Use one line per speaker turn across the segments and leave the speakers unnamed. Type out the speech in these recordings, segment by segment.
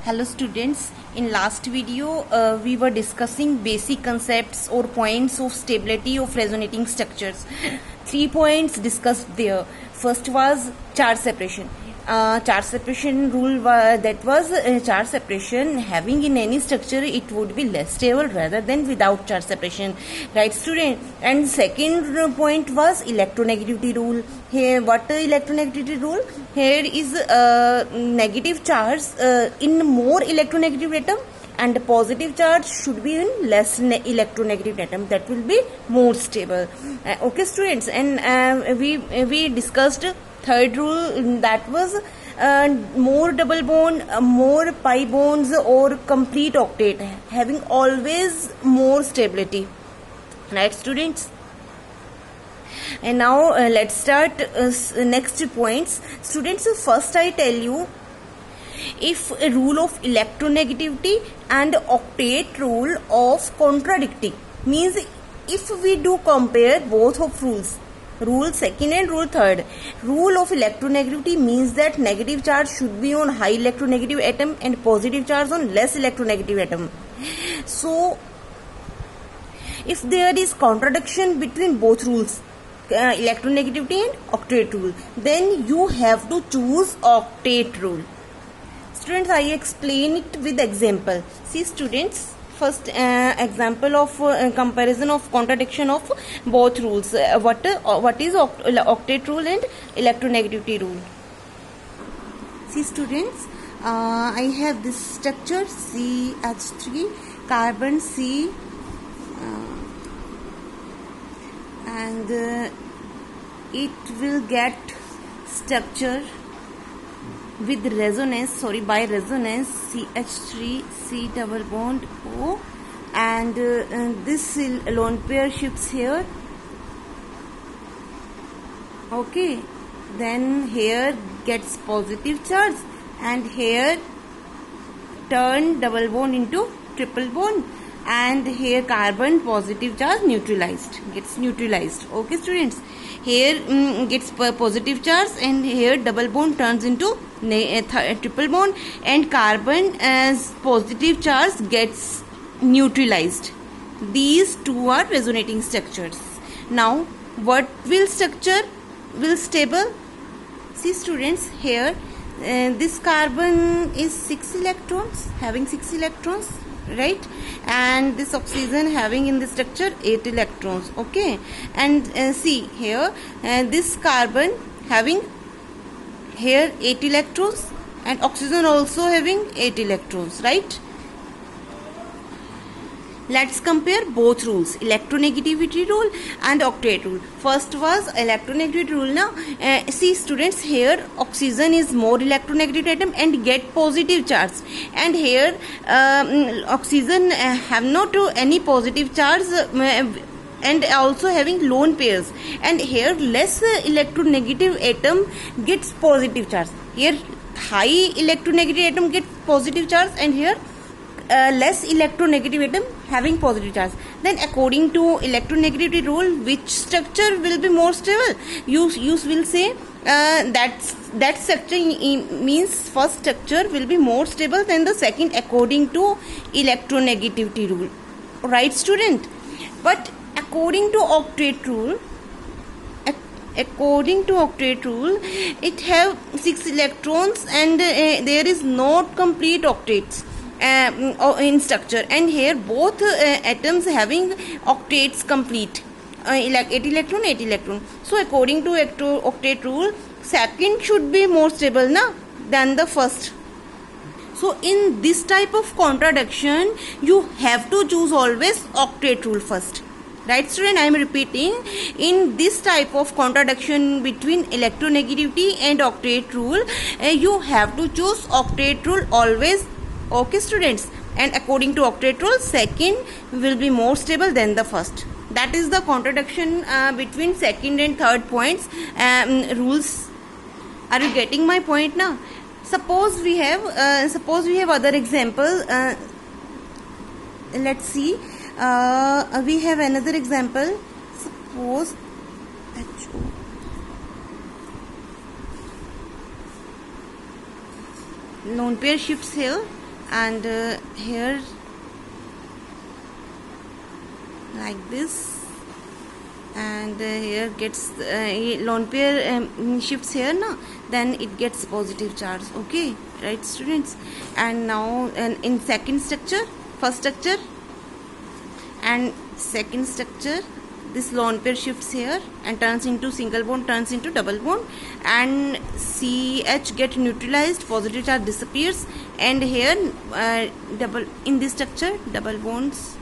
Hello students, in last video we were discussing basic concepts or points of stability of resonating structures. 3 points discussed there. First was charge separation. Charge separation rule that was charge separation having in any structure it would be less stable rather than without charge separation, right student? And second point was electronegativity rule. Here what electronegativity rule? Here is negative charge in more electronegative atom and positive charge should be in less electronegative atom, that will be more stable. Okay students, and we discussed third rule, that was more double bond, more pi bonds or complete octet having always more stability, right students? And now let's start next points students. First I tell you, if a rule of electronegativity and octet rule of contradicting, means if we do compare both of rules, rule second and rule third, rule of electronegativity means that negative charge should be on high electronegative atom and positive charge on less electronegative atom. So if there is contradiction between both rules, electronegativity and octet rule, then you have to choose octet rule. Students, I explain it with example. See students, first example of comparison of contradiction of both rules. What is octet rule and electronegativity rule? See students, I have this structure CH3 carbon C and it will get structure with resonance, by resonance CH3 C double bond O, and this lone pair shifts here. Okay, then here gets positive charge and here turn double bond into triple bond, and here carbon positive charge gets neutralized. Okay students, here gets positive charge and here double bond turns into triple bond and carbon as positive charge gets neutralized. These two are resonating structures. Now what structure will stable? See students, here this carbon is 6 electrons, having 6 electrons, right? And this oxygen having in the structure 8 electrons. Okay, and see here this carbon having here 8 electrons and oxygen also having 8 electrons, right? Let's compare both rules, electronegativity rule and octet rule. First was electronegativity rule. Now see students, here oxygen is more electronegative atom and get positive charge, and here oxygen have not any positive charge and also having lone pairs, and here less electronegative atom gets positive charge. Here high electronegative atom gets positive charge and here less electronegative atom having positive charge. Then according to electronegativity rule, which structure will be more stable? You will say that structure means first structure will be more stable than the second according to electronegativity rule, right student? But according to octet rule, it have 6 electrons and there is not complete octets in structure, and here both atoms having octets complete, 8 electron. So according to octet rule, second should be more stable than the first. So in this type of contradiction you have to choose always octet rule first, right student? I am repeating, in this type of contradiction between electronegativity and octet rule you have to choose octet rule always. Okay students, and according to octet rule, second will be more stable than the first. That is the contradiction between second and third points rules. Are you getting my point now? Suppose we have other example. Let's see. We have another example. Suppose lone pair shifts here and here like this, and here gets lone pair shifts here now, then it gets positive charge. Okay, right students? And now in second structure, first structure and second structure, this lone pair shifts here and turns into single bond, turns into double bond, and CH get neutralized, positive charge disappears, and here double in this structure double bonds,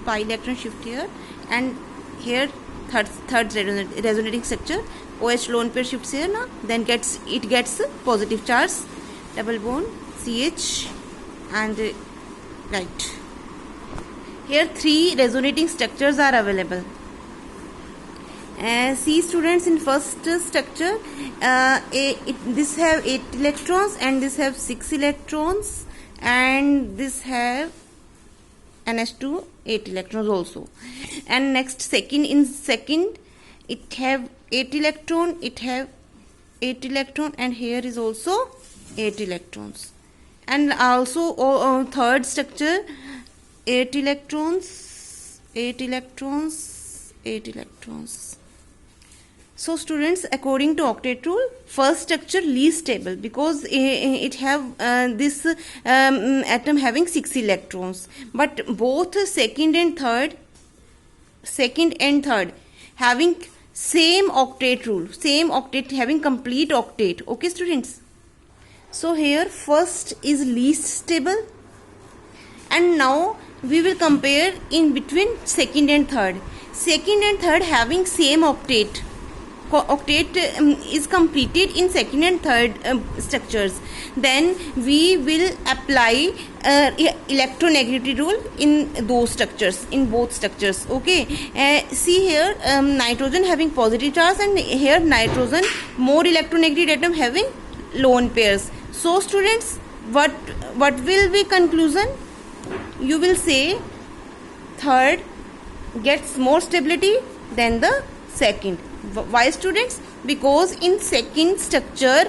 pi electron shift here, and here third resonating structure, OH lone pair shifts here now, then it gets positive charge, double bond CH, and right here 3 resonating structures are available. See students, in first structure this have 8 electrons and this have 6 electrons, and this have NH2 8 electrons also. And next second, in second it have 8 electron, it have 8 electron, and here is also 8 electrons. And also third structure 8 electrons, 8 electrons, 8 electrons. So students, according to octet rule, first structure least stable because it have this atom having 6 electrons, but both second and third having same octet rule, same octet, having complete octet. Okay students? So here first is least stable, and now we will compare in between second and third. Second and third having same octet. Octet is completed in second and third structures. Then we will apply electronegativity rule in those structures, in both structures. Okay, see here nitrogen having positive charge, and here nitrogen more electronegative atom having lone pairs. So students, what will be conclusion? You will say third gets more stability than the second. Why students? Because in second structure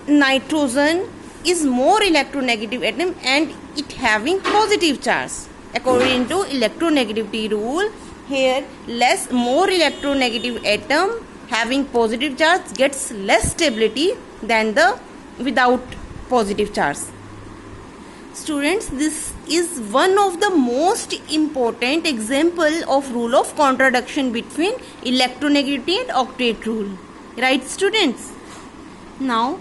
nitrogen is more electronegative atom and it having positive charge. According to electronegativity rule, here more electronegative atom having positive charge gets less stability than the without positive charge. Students, this is one of the most important example of rule of contradiction between electronegativity and octet rule. Right students? Now,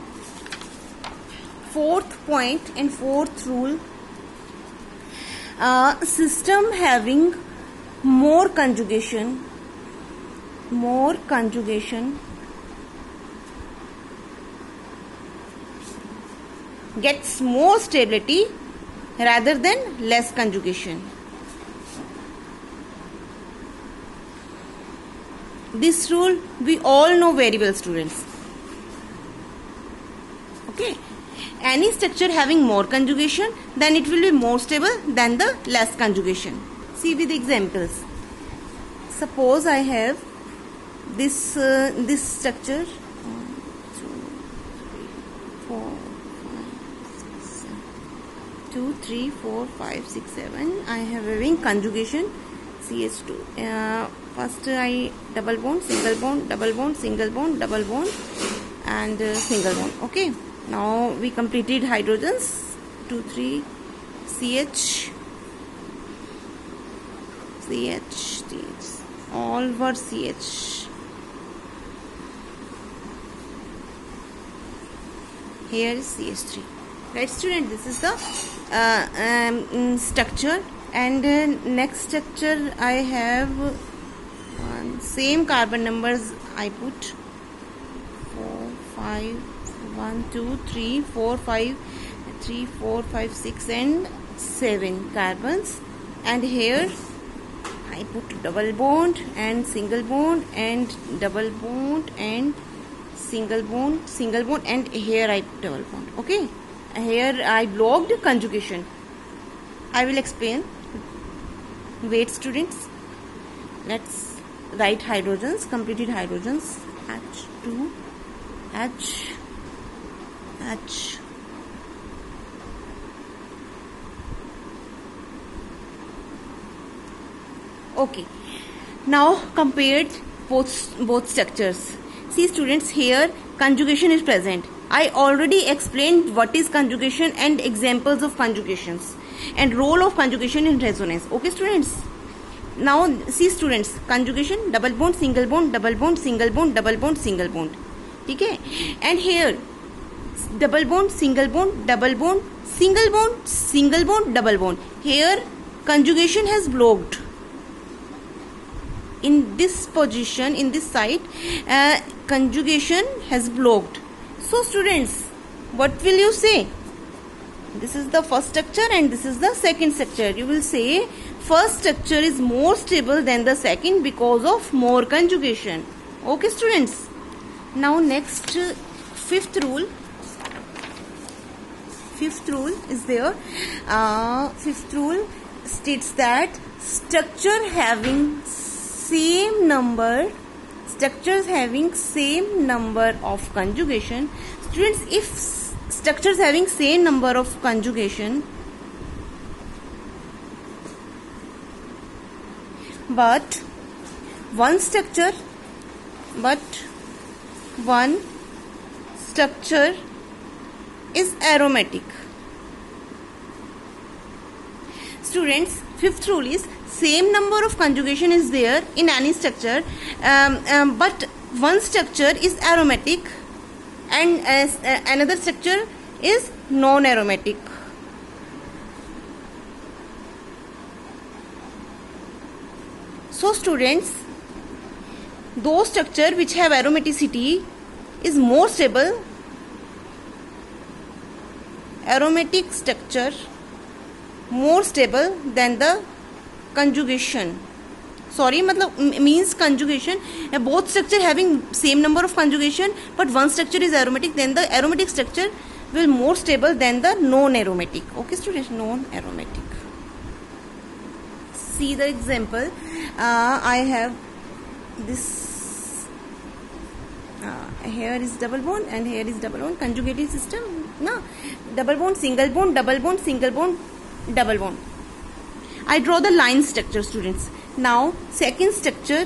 fourth point and fourth rule, system having more conjugation gets more stability rather than less conjugation. This rule we all know very well students. Okay, any structure having more conjugation, then it will be more stable than the less conjugation. See with examples. Suppose I have this structure 2, 3, 4, 5, 6, 7. I have having conjugation CH2. First I double bond, single bond, double bond, single bond, double bond, and single bond. Okay. Now we completed hydrogens. 2, 3, CH, all were CH. Here is CH3. Right student, this is the structure, and next structure I have same carbon numbers I put 4, 5, 1, 2, 3, 4, 5, 3, 4, 5, 6 and 7 carbons, and here I put double bond and single bond and double bond and single bond, and here I put double bond. Okay, here I blocked conjugation. I will explain. Wait students, let's write hydrogens, completed hydrogens. H2, H, Okay. Now compared both structures. See students, here conjugation is present. I already explained what is conjugation and examples of conjugations and role of conjugation in resonance. Okay students. Now see students, conjugation, double bond, single bond, double bond, single bond, double bond, single bond. Okay. And here double bond, single bond, double bond, single bond, single bond, double bond. Here conjugation has blocked. In this position, in this site, conjugation has blocked. So students, what will you say? This is the first structure and this is the second structure. You will say first structure is more stable than the second because of more conjugation. Okay students. Now next, fifth rule. Fifth rule is there. Fifth rule states that structures having same number of conjugation. Students, if structures having same number of conjugation but one structure is aromatic. Students, fifth rule is same number of conjugation is there in any structure, but one structure is aromatic and another structure is non-aromatic. So students, those structure which have aromaticity is more stable. Aromatic structure more stable than the conjugation. Means conjugation, both structure having same number of conjugation but one structure is aromatic, then the aromatic structure will more stable than the non-aromatic. Okay students, non-aromatic. See the example. I have this, here is double bond and here is double bond, conjugative system. Double bond, single bond, double bond, single bond, double bond. I draw the line structure students. Now second structure,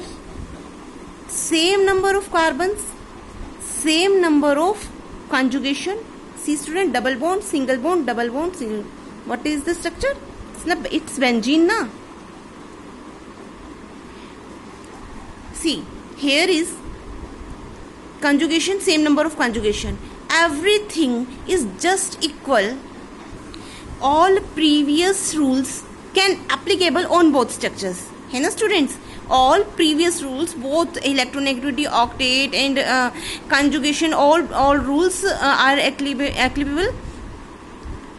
same number of carbons, same number of conjugation. See student, double bond, single bond, double bond, single. What is the structure? It's benzene na. See, here is conjugation, same number of conjugation. Everything is just equal. All previous rules can applicable on both structures. है ना students? All previous rules, both electronegativity, octet and conjugation, all rules are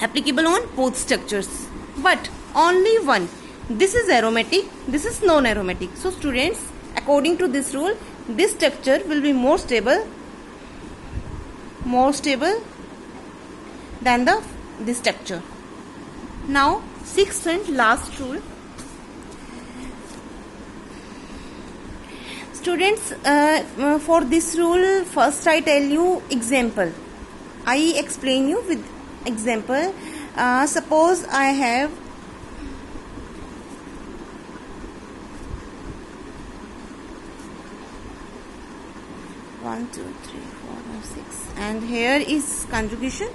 applicable on both structures. But only one. This is aromatic, this is non-aromatic. So students, according to this rule, this structure will be more stable than this structure. Now sixth and last rule. Students, for this rule, first I tell you example. I explain you with example. Suppose I have one, two, three, four, five, six, and here is conjugation.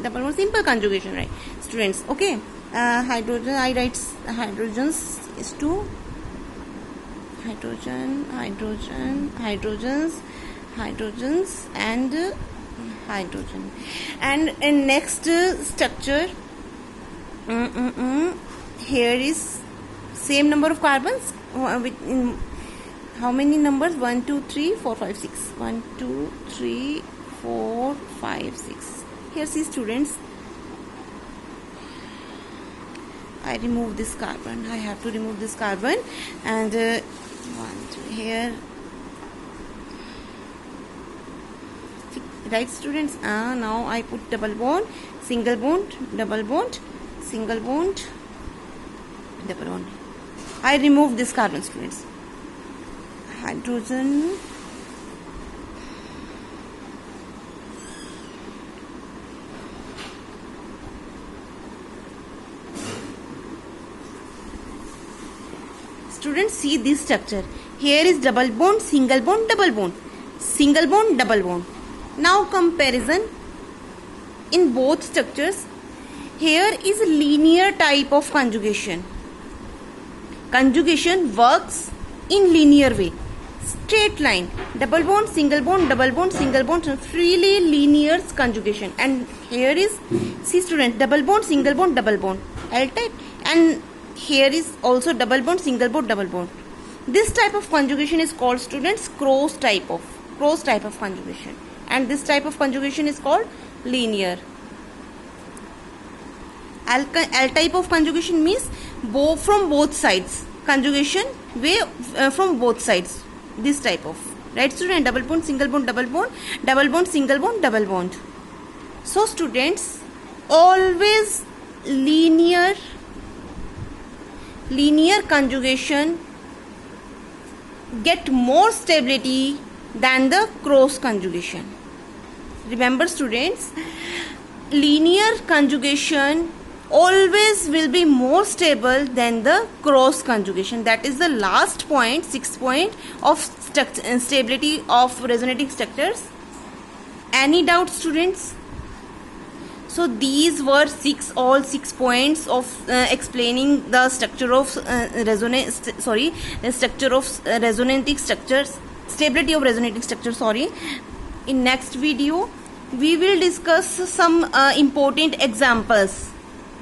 Double bond, simple conjugation, right, students? Okay. Hydrogen, I write hydrogens is 2. Hydrogens, and hydrogen. And in next structure, here is same number of carbons. How many numbers? 1, 2, 3, 4, 5, 6. 1, 2, 3, 4, 5, 6. Here see students, I remove this carbon. I have to remove this carbon and 1, 2 here. Right students? Now I put double bond, single bond, double bond, single bond, double bond. I remove this carbon students. Hydrogen, Students, see this structure. Here is double bond, single bond, double bond. Single bond, double bond. Now comparison in both structures. Here is linear type of conjugation. Conjugation works in linear way. Straight line. Double bond, single bond, double bond, single bond. Freely linear conjugation. And here is, see student, double bond, single bond, double bond. L type. And here is also double bond, single bond, double bond. This type of conjugation is called, students, cross type of conjugation. And this type of conjugation is called linear. L type of conjugation means from both sides. Conjugation way from both sides. This type of, right student? Double bond, single bond, double bond, double bond, single bond, double bond. So students, always linear conjugation get more stability than the cross conjugation. Remember students, linear conjugation always will be more stable than the cross conjugation. That is the last point, 6th point of stability of resonating structures. Any doubt students? So these were all six points of explaining the structure of resonating structures, stability of resonating structures. In next video we will discuss some important examples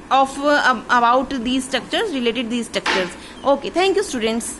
of about these structures, related these structures. Okay, thank you students.